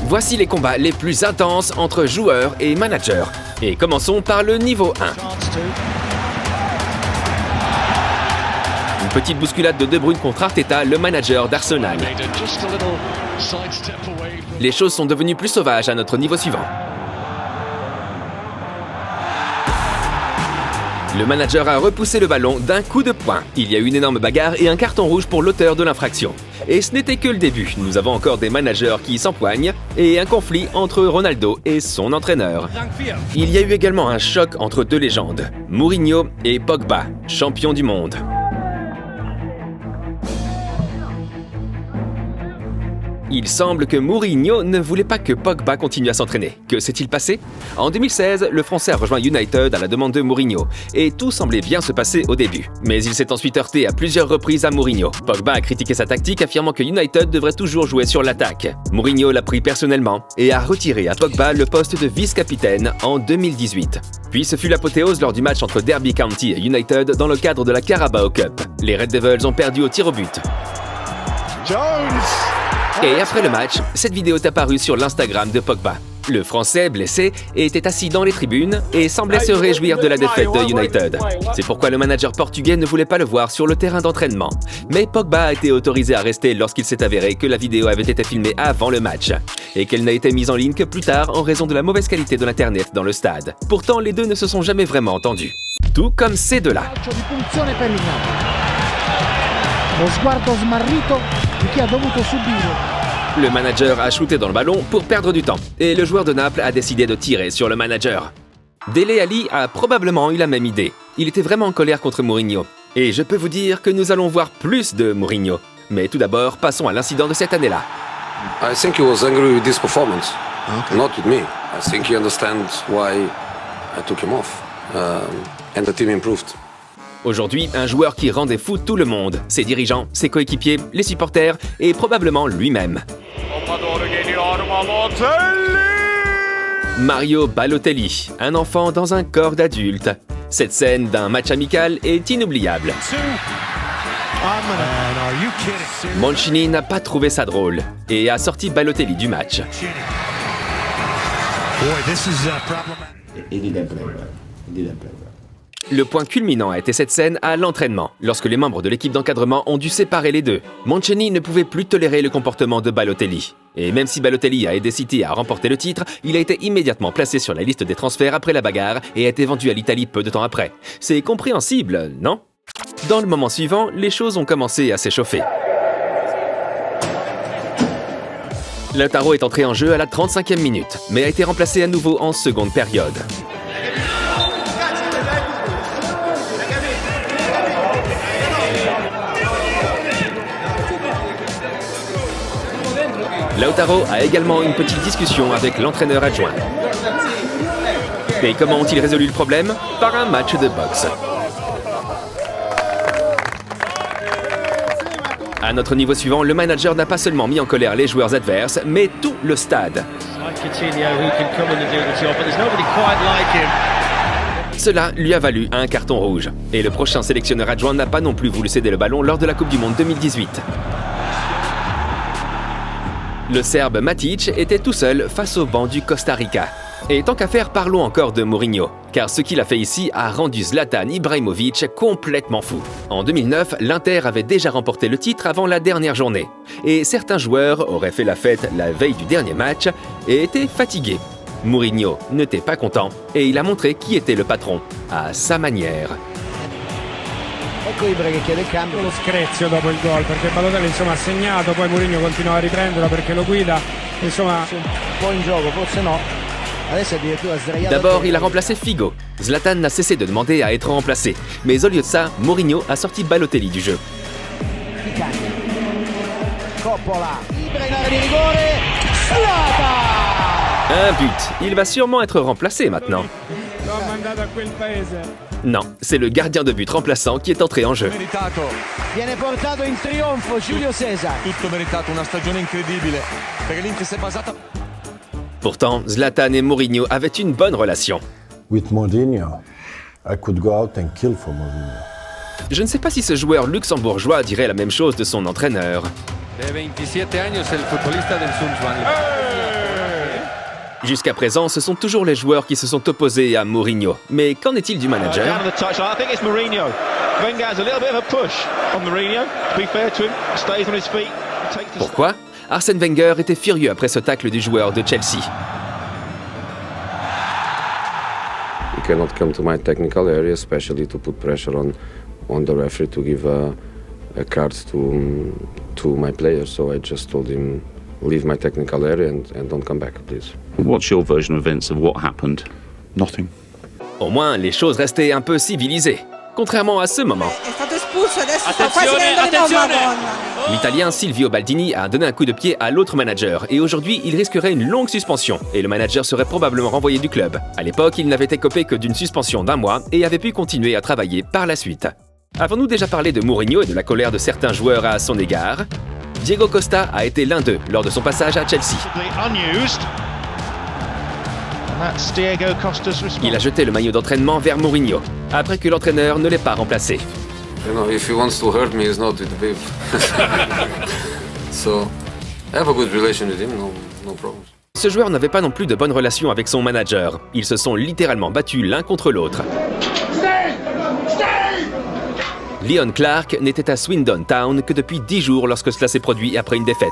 Voici les combats les plus intenses entre joueurs et managers. Et commençons par le niveau 1. Une petite bousculade de De Bruyne contre Arteta, le manager d'Arsenal. Les choses sont devenues plus sauvages à notre niveau suivant. Le manager a repoussé le ballon d'un coup de poing. Il y a eu une énorme bagarre et un carton rouge pour l'auteur de l'infraction. Et ce n'était que le début. Nous avons encore des managers qui s'empoignent et un conflit entre Ronaldo et son entraîneur. Il y a eu également un choc entre deux légendes, Mourinho et Pogba, champion du monde. Il semble que Mourinho ne voulait pas que Pogba continue à s'entraîner. Que s'est-il passé? En 2016, le Français a rejoint United à la demande de Mourinho, et tout semblait bien se passer au début. Mais il s'est ensuite heurté à plusieurs reprises à Mourinho. Pogba a critiqué sa tactique, affirmant que United devrait toujours jouer sur l'attaque. Mourinho l'a pris personnellement et a retiré à Pogba le poste de vice-capitaine en 2018. Puis ce fut l'apothéose lors du match entre Derby County et United dans le cadre de la Carabao Cup. Les Red Devils ont perdu au tir au but. Et après le match, cette vidéo est apparue sur l'Instagram de Pogba. Le Français, blessé, était assis dans les tribunes et semblait se réjouir de la défaite de United. C'est pourquoi le manager portugais ne voulait pas le voir sur le terrain d'entraînement. Mais Pogba a été autorisé à rester lorsqu'il s'est avéré que la vidéo avait été filmée avant le match et qu'elle n'a été mise en ligne que plus tard en raison de la mauvaise qualité de l'internet dans le stade. Pourtant, les deux ne se sont jamais vraiment entendus. Tout comme ces deux-là. Le manager a shooté dans le ballon pour perdre du temps et le joueur de Naples a décidé de tirer sur le manager. Dele Alli a probablement eu la même idée. Il était vraiment en colère contre Mourinho. Et je peux vous dire que nous allons voir plus de Mourinho. Mais tout d'abord, passons à l'incident de cette année-là. I think he was angry with this performance, not with me. I think he understands why I took him off, and the team improved. Aujourd'hui, un joueur qui rendait fou tout le monde, ses dirigeants, ses coéquipiers, les supporters et probablement lui-même. Mario Balotelli, un enfant dans un corps d'adulte. Cette scène d'un match amical est inoubliable. Mancini n'a pas trouvé ça drôle et a sorti Balotelli du match. Le point culminant a été cette scène à l'entraînement, lorsque les membres de l'équipe d'encadrement ont dû séparer les deux. Mancini ne pouvait plus tolérer le comportement de Balotelli. Et même si Balotelli a aidé City à remporter le titre, il a été immédiatement placé sur la liste des transferts après la bagarre et a été vendu à l'Italie peu de temps après. C'est compréhensible, non? Dans le moment suivant, les choses ont commencé à s'échauffer. Lautaro est entré en jeu à la 35e minute, mais a été remplacé à nouveau en seconde période. Lautaro a également une petite discussion avec l'entraîneur adjoint. Et comment ont-ils résolu le problème? Par un match de boxe. À notre niveau suivant, le manager n'a pas seulement mis en colère les joueurs adverses, mais tout le stade. Cela lui a valu un carton rouge. Et le prochain sélectionneur adjoint n'a pas non plus voulu céder le ballon lors de la Coupe du Monde 2018. Le Serbe Matic était tout seul face au banc du Costa Rica. Et tant qu'à faire, parlons encore de Mourinho, car ce qu'il a fait ici a rendu Zlatan Ibrahimovic complètement fou. En 2009, l'Inter avait déjà remporté le titre avant la dernière journée. Et certains joueurs auraient fait la fête la veille du dernier match et étaient fatigués. Mourinho n'était pas content et il a montré qui était le patron, à sa manière. Ecco Ibra che chiede il cambio. Lo screzio dopo il gol, perché Balotelli insomma ha segnato, poi Mourinho continua a riprenderlo perché lo guida, insomma un po' in gioco, forse no. Adesso addirittura sdraiato. D'abord, il a remplacé Figo. Zlatan n'a cessé de demander à être remplacé, mais au lieu de ça, Mourinho a sorti Balotelli du jeu. Coppola, Ibra in area di rigore. Un but. Il va sûrement être remplacé maintenant. Non, c'est le gardien de but remplaçant qui est entré en jeu. Viene portato in trionfo Giulio Cesar. Tutto meritato, una stagione incredibile, perché l'Inter si è basata. Pourtant, Zlatan et Mourinho avaient une bonne relation. With Mourinho, I could go out and kill for Mourinho. Je ne sais pas si ce joueur luxembourgeois dirait la même chose de son entraîneur. De 27 años, el futbolista del Sundsvall. Jusqu'à présent, ce sont toujours les joueurs qui se sont opposés à Mourinho. Mais qu'en est-il du manager? Pourquoi? Arsène Wenger était furieux après ce tacle du joueur de Chelsea. You cannot come to my technical area, especially to put pressure on the referee to give a card to my player. So I just told him, leave my technical area and don't come back, please. What's your version of events of what happened? Nothing. Au moins, les choses restaient un peu civilisées. Contrairement à ce moment. L'Italien Silvio Baldini a donné un coup de pied à l'autre manager et aujourd'hui, il risquerait une longue suspension et le manager serait probablement renvoyé du club. À l'époque, il n'avait écopé que d'une suspension d'1 mois et avait pu continuer à travailler par la suite. Avons-nous déjà parlé de Mourinho et de la colère de certains joueurs à son égard? Diego Costa a été l'un d'eux lors de son passage à Chelsea. Il a jeté le maillot d'entraînement vers Mourinho, après que l'entraîneur ne l'ait pas remplacé. You know, if he wants to hurt me, he's not with Viv. So, I have a good relation with him, no problem. Ce joueur n'avait pas non plus de bonnes relations avec son manager. Ils se sont littéralement battus l'un contre l'autre. Leon Clarke n'était à Swindon Town que depuis 10 jours lorsque cela s'est produit après une défaite.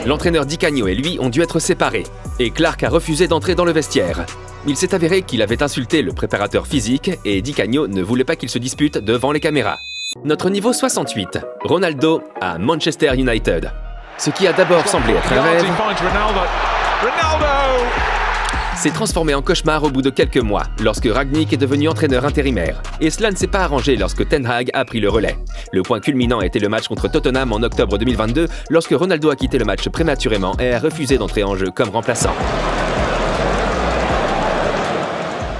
L'entraîneur Di Canio et lui ont dû être séparés, et Clarke a refusé d'entrer dans le vestiaire. Il s'est avéré qu'il avait insulté le préparateur physique et Di Canio ne voulait pas qu'il se dispute devant les caméras. Notre niveau 68, Ronaldo à Manchester United. Ce qui a d'abord semblé être un rêve s'est transformé en cauchemar au bout de quelques mois, lorsque Rangnick est devenu entraîneur intérimaire. Et cela ne s'est pas arrangé lorsque Ten Hag a pris le relais. Le point culminant a été le match contre Tottenham en octobre 2022, lorsque Ronaldo a quitté le match prématurément et a refusé d'entrer en jeu comme remplaçant.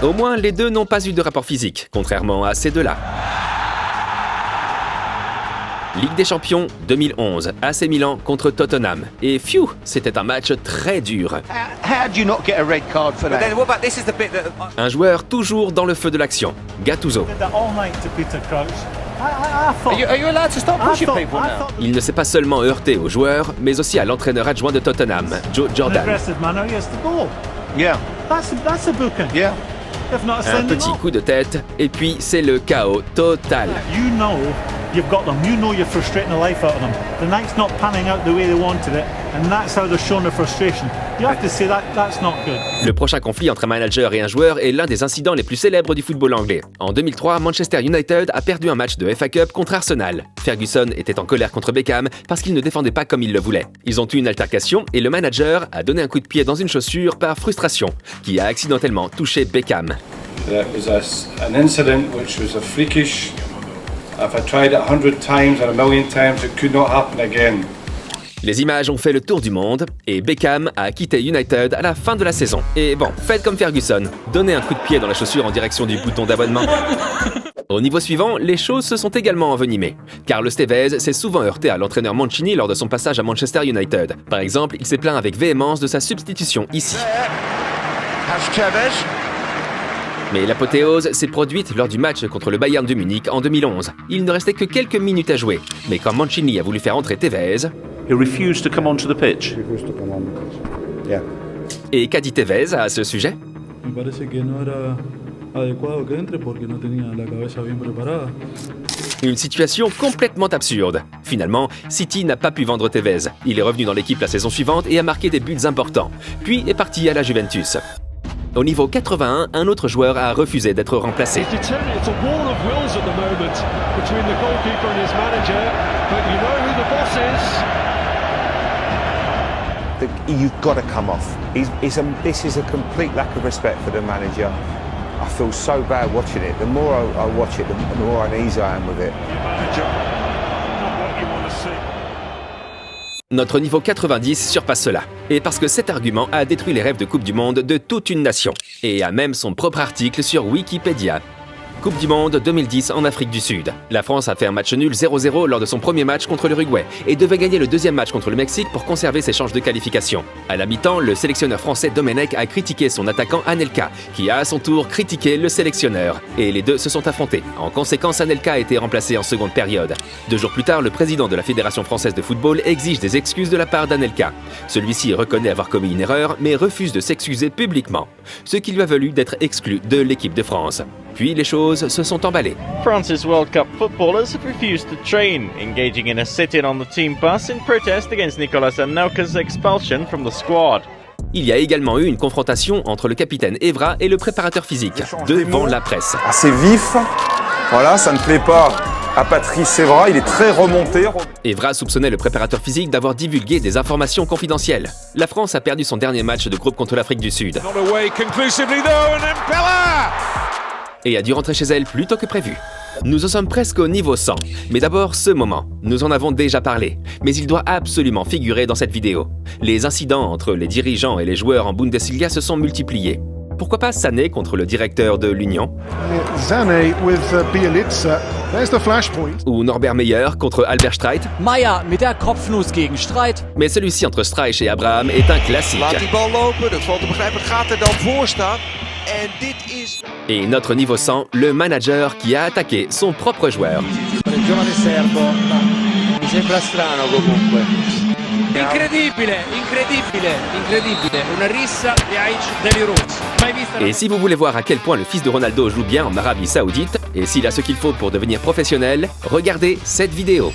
Au moins, les deux n'ont pas eu de rapport physique, contrairement à ces deux-là. Ligue des Champions 2011, AC Milan contre Tottenham. Et phew, c'était un match très dur. Un joueur toujours dans le feu de l'action, Gattuso. Il ne s'est pas seulement heurté aux joueurs, mais aussi à l'entraîneur adjoint de Tottenham, Joe Jordan. Un petit coup de tête, et puis c'est le chaos total. You've got them. You know you're frustrating the life out of them. The night's not panning out the way they wanted it, and that's how they're showing their frustration. You have to say that's not good. Le prochain conflit entre un manager et un joueur est l'un des incidents les plus célèbres du football anglais. En 2003, Manchester United a perdu un match de FA Cup contre Arsenal. Ferguson était en colère contre Beckham parce qu'il ne défendait pas comme il le voulait. Ils ont eu une altercation et le manager a donné un coup de pied dans une chaussure par frustration, qui a accidentellement touché Beckham. It was an incident which was a freakish. If I tried it 100 times or 1,000,000 times, it could not happen again. Les images ont fait le tour du monde et Beckham a quitté United à la fin de la saison. Et bon, faites comme Ferguson, donnez un coup de pied dans la chaussure en direction du bouton d'abonnement. Au niveau suivant, les choses se sont également envenimées. Carlos Tevez s'est souvent heurté à l'entraîneur Mancini lors de son passage à Manchester United. Par exemple, il s'est plaint avec véhémence de sa substitution ici. Mais l'apothéose s'est produite lors du match contre le Bayern de Munich en 2011. Il ne restait que quelques minutes à jouer. Mais quand Mancini a voulu faire entrer Tevez... He refused to come onto the pitch. Yeah. Et qu'a dit Tevez à ce sujet? Une situation complètement absurde. Finalement, City n'a pas pu vendre Tevez. Il est revenu dans l'équipe la saison suivante et a marqué des buts importants. Puis est parti à la Juventus. Au niveau 81, un autre joueur a refusé d'être remplacé. You've got to come off. This is a complete lack of respect for the manager. I feel so bad watching it. The more I watch it, the more uneasy I am with it. Notre niveau 90 surpasse cela. Et parce que cet argument a détruit les rêves de Coupe du Monde de toute une nation. Et a même son propre article sur Wikipédia. Coupe du Monde 2010 en Afrique du Sud. La France a fait un match nul 0-0 lors de son premier match contre l'Uruguay et devait gagner le deuxième match contre le Mexique pour conserver ses chances de qualification. À la mi-temps, le sélectionneur français Domenech a critiqué son attaquant Anelka, qui a à son tour critiqué le sélectionneur. Et les deux se sont affrontés. En conséquence, Anelka a été remplacé en seconde période. 2 jours plus tard, le président de la Fédération française de football exige des excuses de la part d'Anelka. Celui-ci reconnaît avoir commis une erreur, mais refuse de s'excuser publiquement, ce qui lui a valu d'être exclu de l'équipe de France. Puis les choses se sont emballées. France's World Cup footballers have refused to train, engaging in a sit-in on the team bus in protest against Nicolas Anelka's expulsion from the squad. Il y a également eu une confrontation entre le capitaine Evra et le préparateur physique, devant la presse. Assez vif, voilà, ça ne plaît pas à Patrice Evra, il est très remonté. Evra soupçonnait le préparateur physique d'avoir divulgué des informations confidentielles. La France a perdu son dernier match de groupe contre l'Afrique du Sud. Et a dû rentrer chez elle plus tôt que prévu. Nous en sommes presque au niveau 100. Mais d'abord, ce moment. Nous en avons déjà parlé. Mais il doit absolument figurer dans cette vidéo. Les incidents entre les dirigeants et les joueurs en Bundesliga se sont multipliés. Pourquoi pas Sané contre le directeur de l'Union? Sané with Bielitsa. There's the flashpoint. Ou Norbert Meyer contre Albert Streit? Meier mit der Kopfnuss gegen Streit. Mais celui-ci entre Streich et Abraham est un classique. Laat die bal lopen, dat valt te begrijpen. Gaat er dan voor staan? En dit is... Et notre niveau 100, le manager qui a attaqué son propre joueur. Il giovane serbo mi sembra strano comunque. Incredibile, incredibile, incredibile. Una rissa di Aic Delirouz. Mai vista. Et si vous voulez voir à quel point le fils de Ronaldo joue bien en Arabie Saoudite, et s'il a ce qu'il faut pour devenir professionnel, regardez cette vidéo.